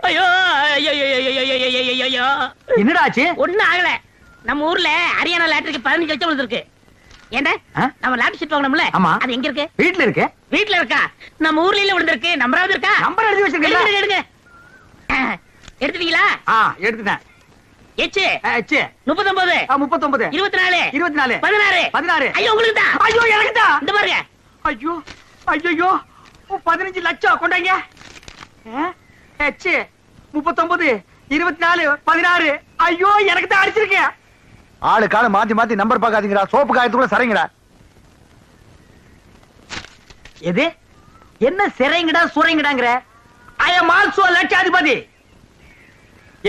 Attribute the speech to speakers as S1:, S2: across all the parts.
S1: ஐயோ ஐயோ
S2: என்னடா ஆச்சு?
S1: ஒண்ணும் ஆகல. நம்ம ஊர்ல ஹரியானா லாட்டரிக்கு 15 லட்சம் விழுந்திருக்கு. ஏண்டா நம்ம லாட்டரி சீட் வாங்கணும்ல, அது எங்க இருக்கு?
S2: வீட்ல இருக்கு.
S1: வீட்ல இருக்கா? நம்ம ஊர்ல இல்ல விழுந்திருக்கு. நம்பராவது இருக்கா?
S2: நம்பர் எழுதி வச்சிருக்கீங்க.
S1: எடுங்க. எடுத்துட்டீங்களா?
S2: எடுத்துட்டேன்.
S1: எச்சு
S2: எச்சு
S1: 39
S2: 39
S1: 24
S2: 24
S1: 16
S2: 16.
S1: ஐயோ உங்களுக்கு தான்.
S2: ஐயோ எனக்கு தான்.
S1: இந்த பாருங்க.
S2: ஐயோ ஐயோ 15 லட்சம் கொண்டாங்க. எச்சு 39 24 16. ஐயோ எனக்கு தான் அடிச்சிருக்கேன்.
S3: ஆளு கால மாத்தி மாத்தி நம்பர் பாக்காதீங்கடா. சோப்பு காயத்துக்குள்ள சரைங்கடா.
S2: எது என்ன சிறைங்கடா சுரைங்கடாங்கற? ஐ அம் ஆல்சோ லட்சாதிபதி.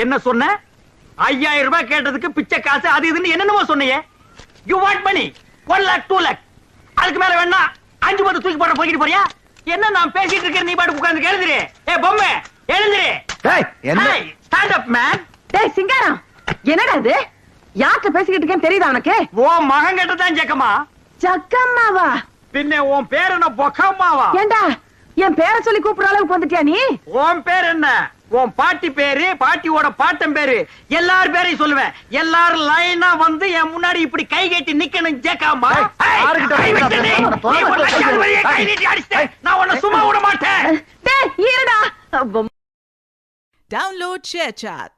S2: என்ன சொன்ன? 5000 ரூபாய் கேட்டதுக்கு பிச்சை காசு அது இதுன்னு என்னென்னமோ சொன்னீங்க. You want money 1 lakh 2 lakh. அதுக்கு மேல வேணா 5 பத்து தூக்கி போட போயிட்டு போறியா? என்ன நான் பேசிட்டு இருக்கேன், நீ பாட்டு உட்கார்ந்து எழுந்திரு. ஏய் பொம்மை எழுந்திரு.
S3: டேய் என்ன?
S2: Stand up man.
S4: டேய் சிங்காரம், என்னடா இது? யார்கிட்ட பேசிக்கிட்டு இருக்கேன்னு தெரியுதா உனக்கு?
S2: ஓ மகன் கிட்ட தான் ஜக்கம்மா.
S4: ஜக்கம்மாவா?
S2: பின்ன உன் பேர் என்ன பொக்கம்மாவா?
S4: ஏண்டா என் பேரை சொல்லி கூப்பிடுற அளவுக்கு வந்துட்டியா நீ?
S2: உன் பேர் என்ன? உன் பாட்டி பேரு, பாட்டியோட பாட்டன் பேரு, எல்லார் பேரையும் சொல்லுவேன். எல்லாரும் லைனா வந்து என் முன்னாடி இப்படி கை கட்டி நிக்கணும் ஜேக்காமா. நான் உன்னை சும்மா விட மாட்டேன்.
S4: டேய் ஈரடா.
S5: Download ShareChat.